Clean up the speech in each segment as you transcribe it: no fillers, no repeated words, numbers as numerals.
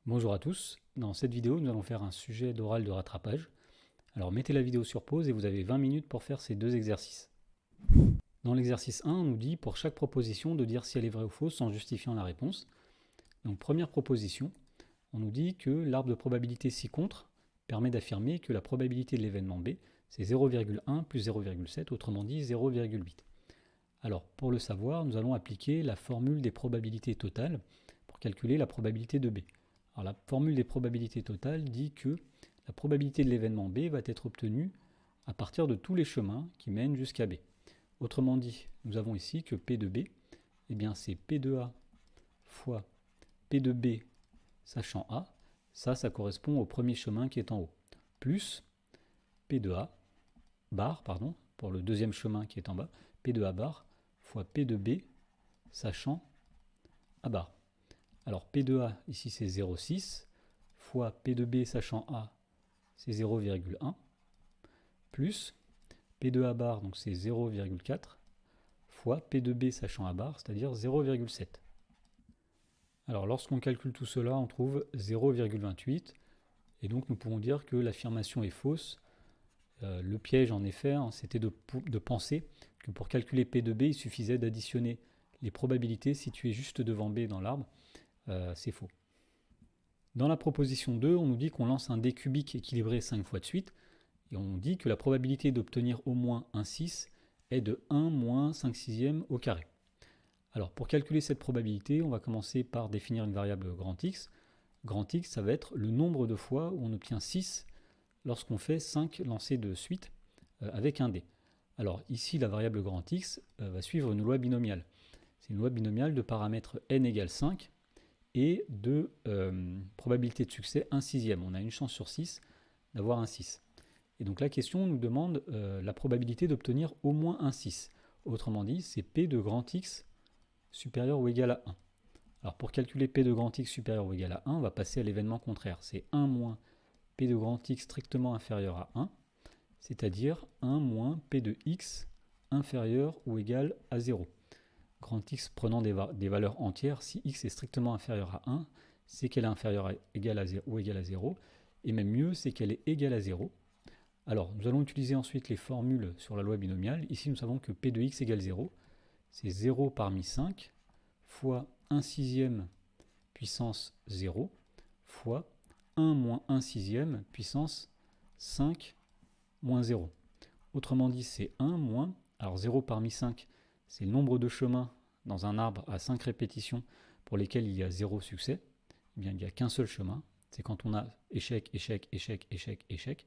Bonjour à tous, dans cette vidéo nous allons faire un sujet d'oral de rattrapage. Alors mettez la vidéo sur pause et vous avez 20 minutes pour faire ces deux exercices. Dans l'exercice 1, on nous dit pour chaque proposition de dire si elle est vraie ou fausse en justifiant la réponse. Donc première proposition, on nous dit que l'arbre de probabilité ci-contre permet d'affirmer que la probabilité de l'événement B c'est 0,1 plus 0,7, autrement dit 0,8. Alors pour le savoir, nous allons appliquer la formule des probabilités totales pour calculer la probabilité de B. Alors la formule des probabilités totales dit que la probabilité de l'événement B va être obtenue à partir de tous les chemins qui mènent jusqu'à B. Autrement dit, nous avons ici que P de B, eh bien c'est P de A fois P de B sachant A, ça correspond au premier chemin qui est en haut, plus P de A bar, pour le deuxième chemin qui est en bas, P de A bar fois P de B sachant A bar. Alors P de A, ici c'est 0,6, fois P de B sachant A, c'est 0,1, plus P de A bar, donc c'est 0,4, fois P de B sachant A bar, c'est-à-dire 0,7. Alors lorsqu'on calcule tout cela, on trouve 0,28, et donc nous pouvons dire que l'affirmation est fausse. Le piège en effet, c'était de penser que pour calculer P de B, il suffisait d'additionner les probabilités situées juste devant B dans l'arbre. C'est faux. Dans la proposition 2, on nous dit qu'on lance un dé cubique équilibré 5 fois de suite, et on dit que la probabilité d'obtenir au moins un 6 est de 1 moins 5 sixièmes au carré. Alors pour calculer cette probabilité, on va commencer par définir une variable grand X. Grand X, ça va être le nombre de fois où on obtient 6 lorsqu'on fait 5 lancers de suite avec un dé. Alors ici, la variable grand X va suivre une loi binomiale. C'est une loi binomiale de paramètres n égale 5 et de probabilité de succès 1 sixième. On a une chance sur 6 d'avoir un 6. Et donc la question nous demande la probabilité d'obtenir au moins un 6. Autrement dit, c'est P de grand X supérieur ou égal à 1. Alors pour calculer P de grand X supérieur ou égal à 1, on va passer à l'événement contraire. C'est 1 moins P de grand X strictement inférieur à 1, c'est-à-dire 1 moins P de X inférieur ou égal à 0. Grand X prenant des valeurs entières, si X est strictement inférieur à 1, c'est qu'elle est inférieure à, égale à 0 ou égale à 0, et même mieux, c'est qu'elle est égale à 0. Alors, nous allons utiliser ensuite les formules sur la loi binomiale. Ici, nous savons que P de X égale 0. C'est 0 parmi 5 fois 1 sixième puissance 0 fois 1 moins 1 sixième puissance 5 moins 0. Autrement dit, c'est 1 moins, alors 0 parmi 5, c'est le nombre de chemins dans un arbre à 5 répétitions pour lesquels il y a 0 succès. Eh bien, il n'y a qu'un seul chemin, c'est quand on a échec, échec, échec, échec, échec.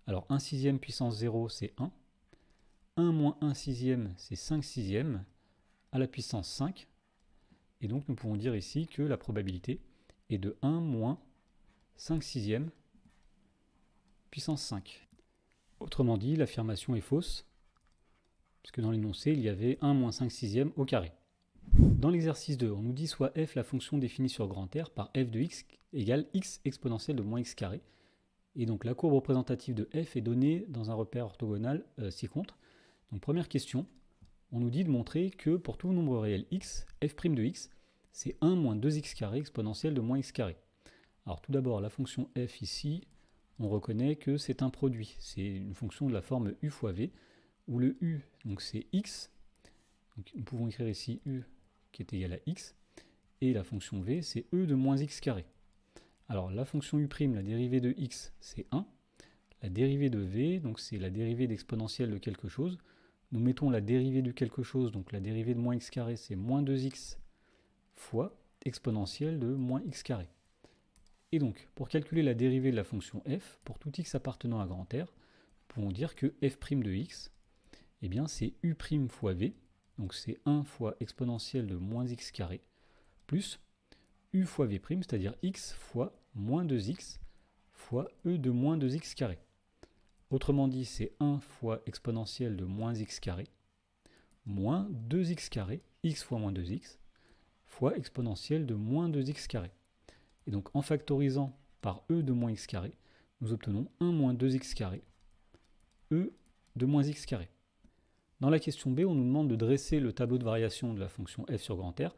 Alors 1 sixième puissance 0, c'est 1. 1 moins 1 sixième, c'est 5 sixièmes à la puissance 5. Et donc nous pouvons dire ici que la probabilité est de 1 moins 5 sixièmes puissance 5. Autrement dit, l'affirmation est fausse, puisque dans l'énoncé, il y avait 1 moins 5 sixièmes au carré. Dans l'exercice 2, on nous dit soit f la fonction définie sur grand R par f de x égale x exponentielle de moins x carré. Et donc la courbe représentative de f est donnée dans un repère orthogonal ci-contre. Donc première question, on nous dit de montrer que pour tout nombre réel x, f' de x, c'est 1 moins 2x carré exponentielle de moins x carré. Alors tout d'abord, la fonction f ici, on reconnaît que c'est un produit. C'est une fonction de la forme u fois v, où le u, donc c'est x. Donc nous pouvons écrire ici u qui est égal à x, et la fonction v, c'est e de moins x carré. Alors la fonction u', la dérivée de x, c'est 1. La dérivée de v, donc c'est la dérivée d'exponentielle de quelque chose. Nous mettons la dérivée de quelque chose, donc la dérivée de moins x carré, c'est moins 2x fois exponentielle de moins x carré. Et donc, pour calculer la dérivée de la fonction f, pour tout x appartenant à grand R, nous pouvons dire que f' de x, eh bien c'est u' fois v, donc c'est 1 fois exponentielle de moins x carré, plus u fois v', c'est-à-dire x fois moins 2x fois e de moins 2x carré. Autrement dit, c'est 1 fois exponentielle de moins x carré, moins 2x carré, x fois moins 2x, fois exponentielle de moins 2x carré. Et donc en factorisant par e de moins x carré, nous obtenons 1 moins 2x carré, e de moins x carré. Dans la question B, on nous demande de dresser le tableau de variation de la fonction f sur grand R.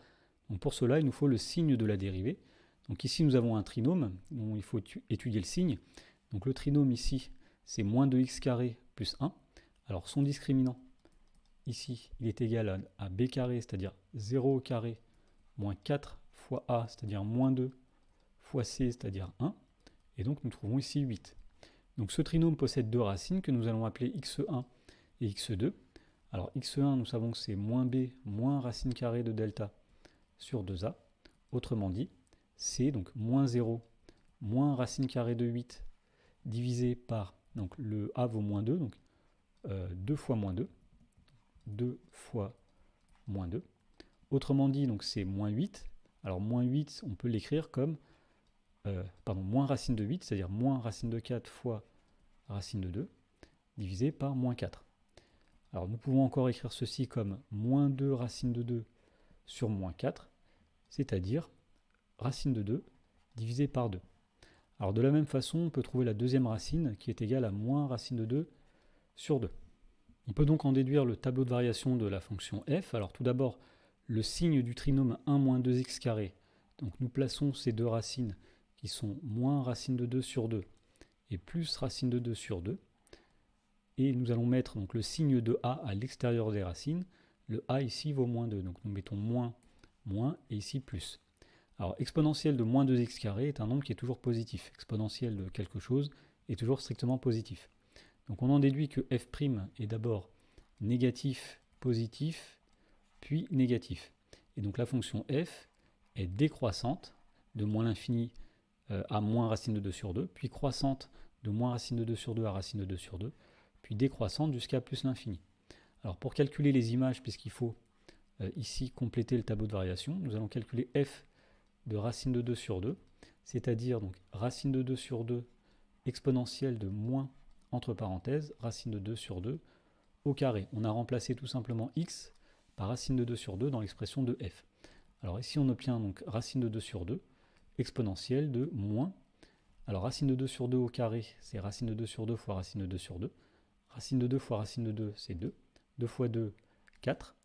Donc pour cela, il nous faut le signe de la dérivée. Donc ici, nous avons un trinôme dont il faut étudier le signe. Donc le trinôme ici, c'est moins 2x carré plus 1. Alors son discriminant, ici, il est égal à b carré, c'est-à-dire 0 au carré, moins 4 fois a, c'est-à-dire moins 2, fois c, c'est-à-dire 1. Et donc nous trouvons ici 8. Donc ce trinôme possède deux racines que nous allons appeler x1 et x2. Alors x1, nous savons que c'est moins b moins racine carrée de delta sur 2a. Autrement dit, c'est donc moins 0 moins racine carrée de 8 divisé par, donc le a vaut moins 2, donc 2 fois moins 2. 2 fois moins 2. Autrement dit, donc c'est moins 8. Alors moins 8, on peut l'écrire comme moins racine de 8, c'est-à-dire moins racine de 4 fois racine de 2, divisé par moins 4. Alors nous pouvons encore écrire ceci comme moins 2 racine de 2 sur moins 4, c'est-à-dire racine de 2 divisé par 2. Alors de la même façon, on peut trouver la deuxième racine qui est égale à moins racine de 2 sur 2. On peut donc en déduire le tableau de variation de la fonction f. Alors tout d'abord, le signe du trinôme 1 moins 2x carré. Donc nous plaçons ces deux racines qui sont moins racine de 2 sur 2 et plus racine de 2 sur 2. Et nous allons mettre donc le signe de a à l'extérieur des racines. Le a ici vaut moins 2, donc nous mettons moins, moins et ici plus. Alors exponentielle de moins 2x carré est un nombre qui est toujours positif. Exponentielle de quelque chose est toujours strictement positif. Donc on en déduit que f' est d'abord négatif, positif, puis négatif. Et donc la fonction f est décroissante de moins l'infini à moins racine de 2 sur 2, puis croissante de moins racine de 2 sur 2 à racine de 2 sur 2, puis décroissante jusqu'à plus l'infini. Alors pour calculer les images, puisqu'il faut ici compléter le tableau de variation, nous allons calculer f de racine de 2 sur 2, c'est-à-dire donc racine de 2 sur 2 exponentielle de moins, entre parenthèses, racine de 2 sur 2 au carré. On a remplacé tout simplement x par racine de 2 sur 2 dans l'expression de f. Alors ici on obtient donc racine de 2 sur 2 exponentielle de moins. Alors racine de 2 sur 2 au carré, c'est racine de 2 sur 2 fois racine de 2 sur 2. Racine de 2 fois racine de 2, c'est 2. 2 fois 2, 4.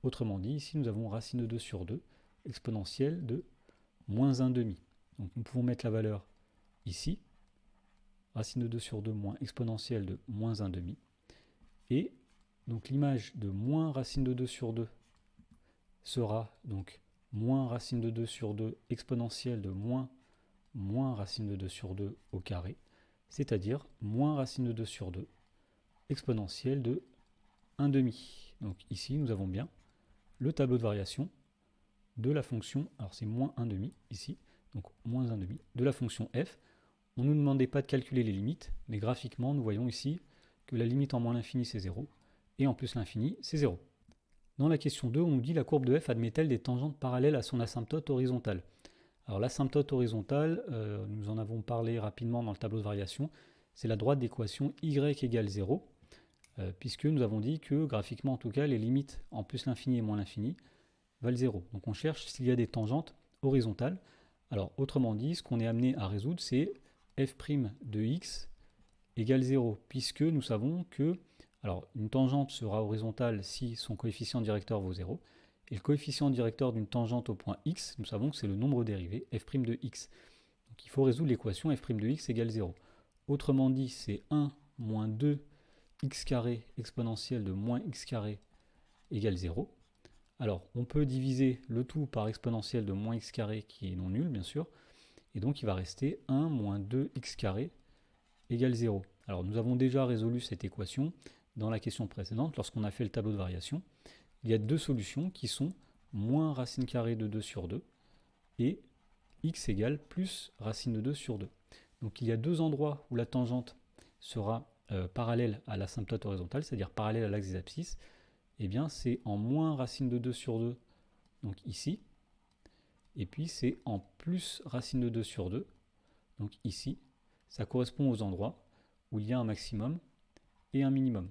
Autrement dit, ici nous avons racine de 2 sur 2 exponentielle de moins 1 demi. Donc nous pouvons mettre la valeur ici. Racine de 2 sur 2 moins exponentielle de moins 1 demi. Et donc l'image de moins racine de 2 sur 2 sera donc moins racine de 2 sur 2 exponentielle de moins racine de 2 sur 2 au carré, c'est-à-dire moins racine de 2 sur 2 exponentielle de 1 demi. Donc ici nous avons bien le tableau de variation de la fonction, alors c'est moins 1 demi ici, donc moins 1 demi de la fonction f. On ne nous demandait pas de calculer les limites, mais graphiquement nous voyons ici que la limite en moins l'infini c'est 0, et en plus l'infini c'est 0. Dans la question 2, on nous dit la courbe de f admet-elle des tangentes parallèles à son asymptote horizontale. Alors l'asymptote horizontale, nous en avons parlé rapidement dans le tableau de variation, c'est la droite d'équation y égale 0, puisque nous avons dit que graphiquement en tout cas, les limites en plus l'infini et moins l'infini valent 0. Donc on cherche s'il y a des tangentes horizontales. Alors autrement dit, ce qu'on est amené à résoudre, c'est f' de x égale 0, puisque nous savons que une tangente sera horizontale si son coefficient directeur vaut 0, et le coefficient directeur d'une tangente au point x, nous savons que c'est le nombre dérivé, f' de x. Donc il faut résoudre l'équation f' de x égale 0. Autrement dit, c'est 1 moins 2 x carré exponentielle de moins x carré égale 0. Alors on peut diviser le tout par exponentielle de moins x carré qui est non nul bien sûr, et donc il va rester 1 moins 2 x carré égale 0. Alors nous avons déjà résolu cette équation dans la question précédente lorsqu'on a fait le tableau de variation. Il y a deux solutions qui sont moins racine carrée de 2 sur 2 et x égale plus racine de 2 sur 2. Donc il y a deux endroits où la tangente sera parallèle à l'asymptote horizontale, c'est-à-dire parallèle à l'axe des abscisses. Eh bien c'est en moins racine de 2 sur 2, donc ici, et puis c'est en plus racine de 2 sur 2, donc ici. Ça correspond aux endroits où il y a un maximum et un minimum.